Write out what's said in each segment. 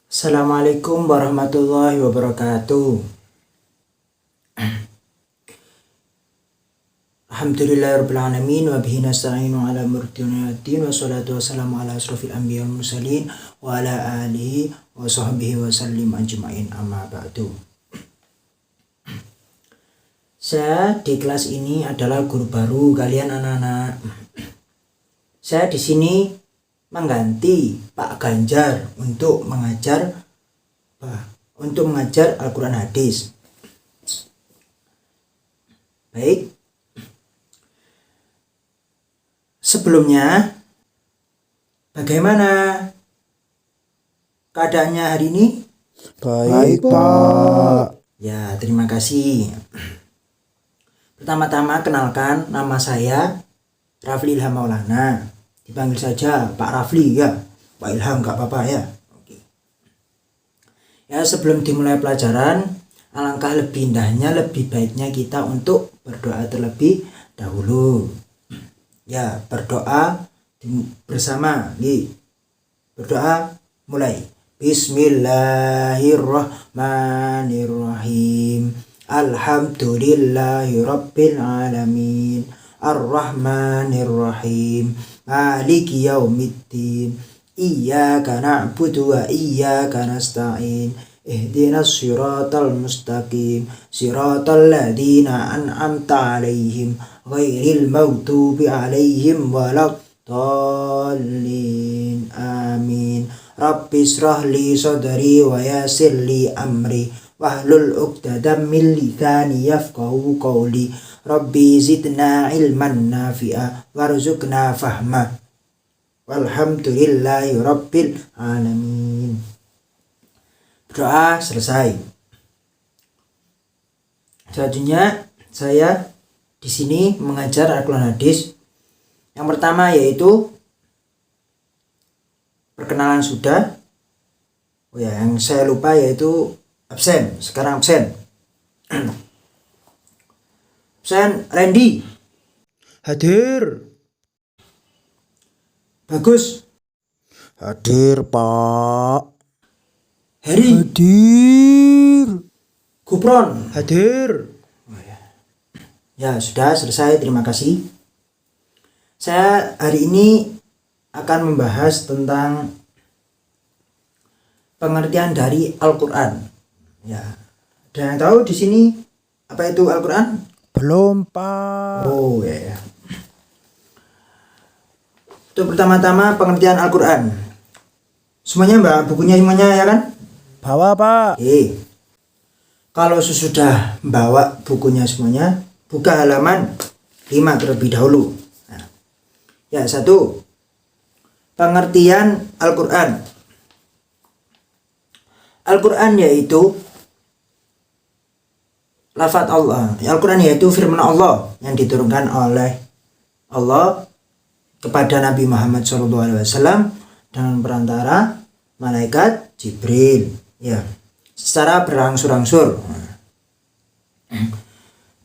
Assalamualaikum warahmatullahi wabarakatuh. Alhamdulillahirabbil alamin wa bihi nasta'inu ala umuri dunya waddin wa salatu wassalamu ala asrofil anbiya wal mursalin wa ala alihi wa sahbihi wa sallim ajma'in, amma ba'du. Saya di kelas ini adalah guru baru kalian anak-anak. Saya di sini mengganti Pak Ganjar untuk mengajar Al-Quran hadis. Baik. Sebelumnya, bagaimana keadaannya hari ini? Baik, Pak. Ya, terima kasih. Pertama-tama kenalkan, nama saya Rafli Ilham Maulana. Dipanggil saja Pak Rafli ya. Pak Ilham gak apa-apa ya. Oke. Ya, sebelum dimulai pelajaran, alangkah lebih indahnya, lebih baiknya kita untuk berdoa terlebih dahulu. Ya, berdoa bersama. Berdoa mulai. Bismillahirrahmanirrahim. Alhamdulillahirabbil alamin. Ar-Rahmanir-Rahim. Maliki yaumiddin. Iyyaka na'budu wa iyyaka nasta'in. Ihdinas siratal mustaqim. Siratal ladzina an'amta 'alaihim ghairil maghdubi 'alaihim waladdallin. Amin. Rabbis shrahli sadri wa yassir li amri wahlul 'uqdatam min lisani yafqahu qawli. Rabbi zidna ilman nafi'a warzuqna fahma. Walhamdulillahi rabbil alamin. Doa selesai. Selanjutnya saya di sini mengajar Al-Quran hadis. Yang pertama yaitu perkenalan sudah. Oh ya, yang saya lupa yaitu absen. Sekarang absen. Absen Randy. Hadir. Bagus. Hadir, Pak. Heri. Hadir. Gupron. Hadir. Ya, sudah selesai. Terima kasih. Saya hari ini akan membahas tentang pengertian dari Al-Quran. Ya, ada yang tahu di sini apa itu Al-Quran? Belum, Pak. Oh ya. Itu pertama-tama pengertian Al-Quran. Semuanya Mbak, bukunya semuanya ya kan? Bawa, Pak. Kalau sesudah membawa bukunya semuanya, buka halaman 5 terlebih dahulu. Nah, ya, 1. Pengertian Al-Quran. Al-Quran yaitu lafaz Allah. Al-Quran yaitu firman Allah yang diturunkan oleh Allah kepada Nabi Muhammad SAW dengan perantara malaikat Jibril. Ya, secara berangsur-angsur.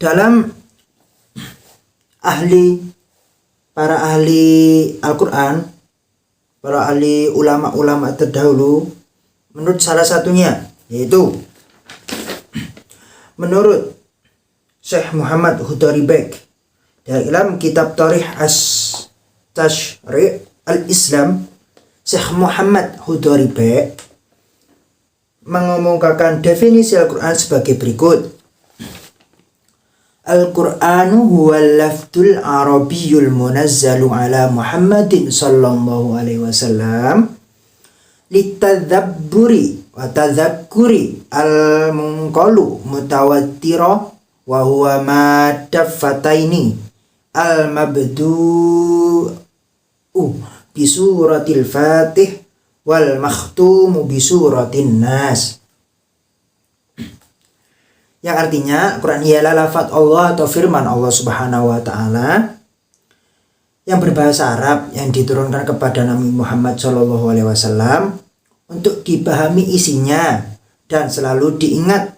Dalam para ahli Al-Quran, para ahli ulama-ulama terdahulu, menurut salah satunya yaitu menurut Syekh Muhammad Hudari Beg dalam kitab Tarikh As-Tashri' Al-Islam, Syekh Muhammad Hudari Beg mengemukakan definisi Al-Quran sebagai berikut. Al-Qur'anu huwal lafdul arabiyyul munazzalu ala Muhammadin sallallahu alaihi wasallam litadzabburi wa tadzakkuri al-munqalu mutawattira wa huwa madafataini al-mabdu'u bi suratil Fatih wal makhtumu bi suratin Nas. Yang artinya Quran ialah lafaz Allah atau firman Allah Subhanahu wa taala yang berbahasa Arab yang diturunkan kepada Nabi Muhammad SAW untuk dipahami isinya dan selalu diingat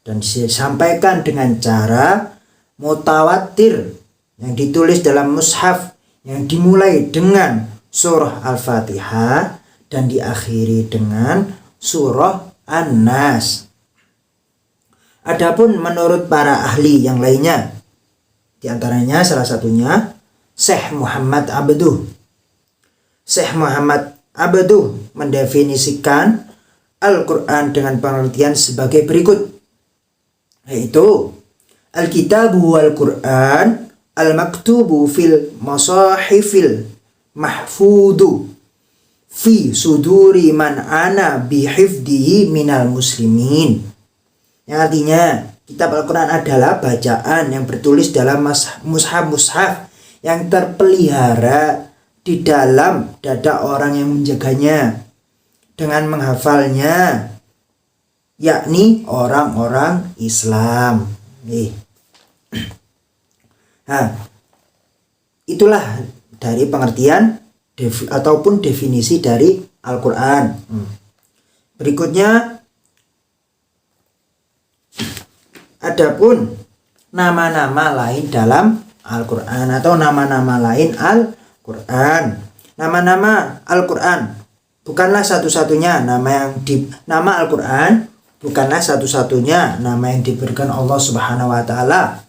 dan disampaikan dengan cara mutawatir yang ditulis dalam mushaf yang dimulai dengan surah Al-Fatihah dan diakhiri dengan surah An-Nas. Adapun menurut para ahli yang lainnya, di antaranya salah satunya Syekh Muhammad Abduh. Syekh Muhammad Abduh mendefinisikan Al-Quran dengan pengertian sebagai berikut, yaitu Al-Kitabu wal-Quran al-maktubu fil masahifil mahfudu fi suduri man ana bihifdihi minal muslimin. Yang artinya kitab Al-Quran adalah bacaan yang bertulis dalam mushaf-mushaf yang terpelihara di dalam dada orang yang menjaganya dengan menghafalnya, yakni orang-orang Islam. Nah, itulah dari pengertian ataupun definisi dari Al-Quran. Berikutnya, adapun nama-nama lain dalam Al-Quran atau nama-nama lain Al-Quran. Nama-nama Al-Quran bukanlah satu-satunya nama Al-Quran bukanlah satu-satunya nama yang diberikan Allah Subhanahu wa taala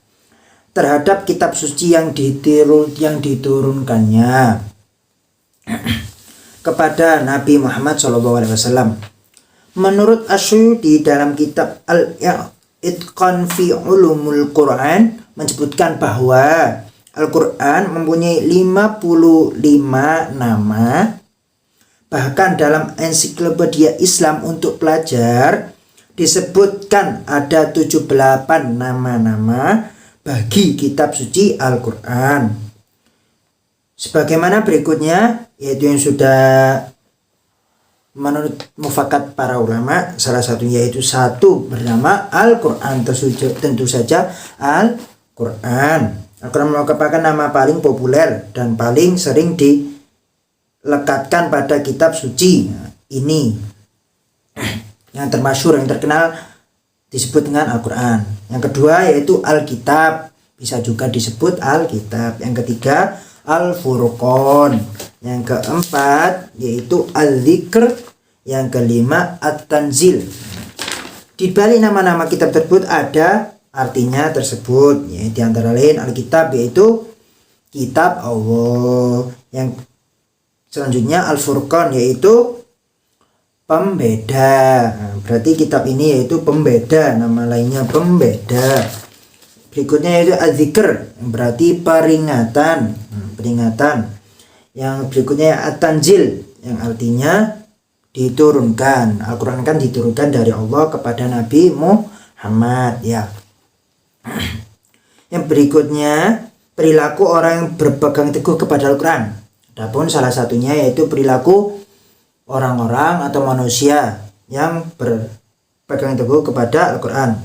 terhadap kitab suci yang diturunkannya kepada Nabi Muhammad SAW. Menurut Asy'uti dalam kitab Al-Itqan fi Ulumul Quran menyebutkan bahwa Al-Quran mempunyai 55 nama. Bahkan dalam ensiklopedia Islam untuk pelajar disebutkan ada 78 nama-nama bagi kitab suci Al-Quran. Sebagaimana berikutnya, yaitu yang sudah menurut mufakat para ulama, salah satunya yaitu satu bernama Al-Quran, tentu saja Al-Quran. Al-Quran merupakan nama paling populer dan paling sering dilekatkan pada kitab suci ini. Yang termasyhur, yang terkenal disebut dengan Al-Quran. Yang kedua yaitu Alkitab, bisa juga disebut Alkitab. Yang ketiga Al-Furqan. Yang keempat yaitu Al-Dzikr. Yang kelima At-Tanzil. Di balik nama-nama kitab tersebut ada artinya tersebut, ya, di antara lain Alkitab yaitu kitab Allah. Yang selanjutnya Al-Furqan yaitu pembeda. Berarti kitab ini yaitu pembeda, nama lainnya pembeda. Berikutnya yaitu Az-Dzikr, berarti peringatan. Yang berikutnya At-Tanzil, yang artinya diturunkan. Al-Quran kan diturunkan dari Allah kepada Nabi Muhammad, ya. Yang berikutnya perilaku orang yang berpegang teguh kepada Al-Quran. Adapun salah satunya yaitu perilaku orang-orang atau manusia yang berpegang teguh kepada Al-Quran.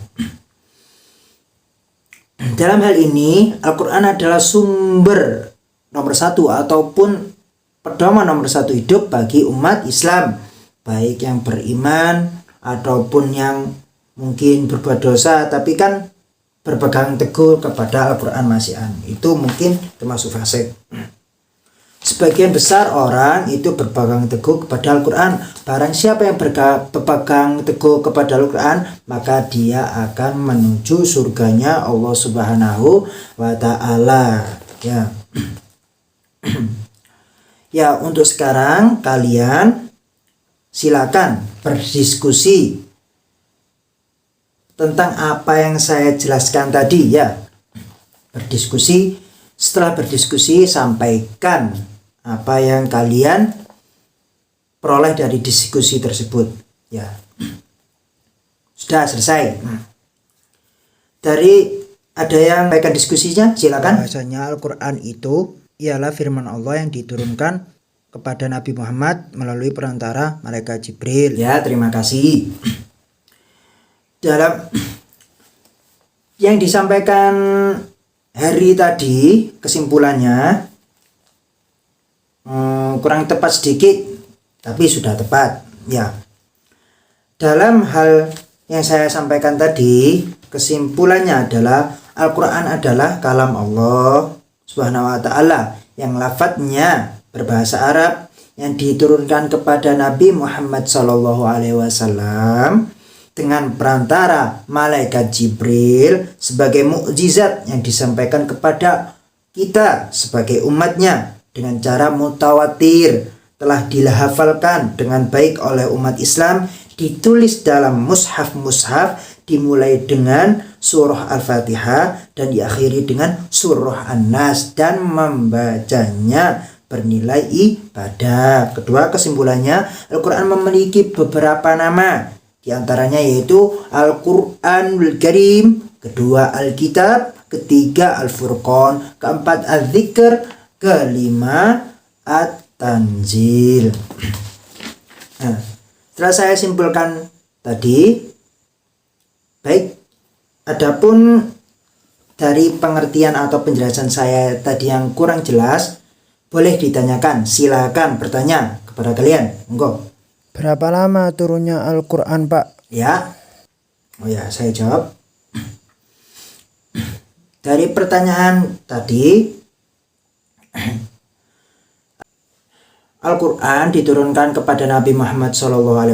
Dalam hal ini Al-Quran adalah sumber nomor satu ataupun pedoman nomor satu hidup bagi umat Islam, baik yang beriman ataupun yang mungkin berbuat dosa tapi kan berpegang teguh kepada Al-Quran masihan, itu mungkin termasuk fasik. Sebagian besar orang itu berpegang teguh kepada Al-Quran. Barang siapa yang berpegang teguh kepada Al-Quran, maka dia akan menuju surganya Allah Subhanahu wa ta'ala, ya. Ya, untuk sekarang kalian silakan berdiskusi tentang apa yang saya jelaskan tadi, ya. Berdiskusi, setelah berdiskusi sampaikan apa yang kalian peroleh dari diskusi tersebut, ya. Sudah selesai. Dari ada yang sampaikan diskusinya, silakan. Bahasanya Al-Quran itu ialah firman Allah yang diturunkan kepada Nabi Muhammad melalui perantara malaikat Jibril. Ya, terima kasih. Dalam yang disampaikan hari tadi, kesimpulannya kurang tepat sedikit, tapi sudah tepat, ya. Dalam hal yang saya sampaikan tadi, kesimpulannya adalah Al-Quran adalah kalam Allah Subhanahu wa ta'ala yang lafadznya berbahasa Arab, yang diturunkan kepada Nabi Muhammad SAW dengan perantara malaikat Jibril sebagai mukjizat yang disampaikan kepada kita sebagai umatnya dengan cara mutawatir, telah dilahafalkan dengan baik oleh umat Islam, ditulis dalam mushaf-mushaf, dimulai dengan surah Al-Fatihah dan diakhiri dengan surah An-Nas, dan membacanya bernilai ibadah. Kedua, kesimpulannya, Al-Quran memiliki beberapa nama, di antaranya yaitu Al-Quranul Karim, kedua Alkitab, ketiga Al-Furqan, keempat Al-Dzikr, kelima At-Tanzil. Nah, setelah saya simpulkan tadi, baik, adapun dari pengertian atau penjelasan saya tadi yang kurang jelas, boleh ditanyakan, silakan bertanya kepada kalian. Monggo. Berapa lama turunnya Al-Quran, Pak? Ya. Oh ya, saya jawab. Dari pertanyaan tadi, Al-Quran diturunkan kepada Nabi Muhammad SAW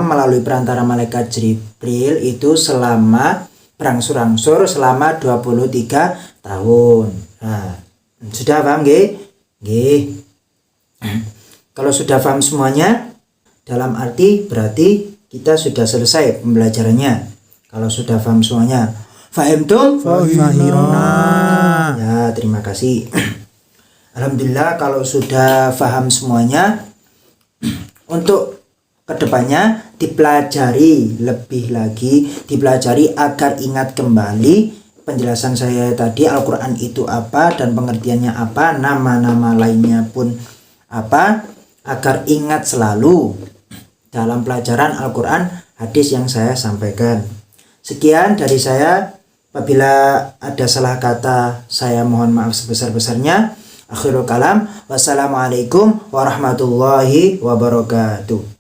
melalui perantara malaikat Jibril itu selama berangsur-angsur selama 23 tahun. Nah, sudah paham nggih? Nggih. Kalau sudah paham semuanya, dalam arti berarti kita sudah selesai pembelajarannya. Kalau sudah paham semuanya, fahimtum? Fahimna. Ya, terima kasih. Alhamdulillah kalau sudah paham semuanya, untuk kedepannya dipelajari lebih lagi, dipelajari agar ingat kembali penjelasan saya tadi, Al-Quran itu apa dan pengertiannya apa, nama-nama lainnya pun apa, agar ingat selalu dalam pelajaran Al-Quran hadis yang saya sampaikan. Sekian dari saya. Apabila ada salah kata, saya mohon maaf sebesar-besarnya. Akhirul kalam, wassalamualaikum warahmatullahi wabarakatuh.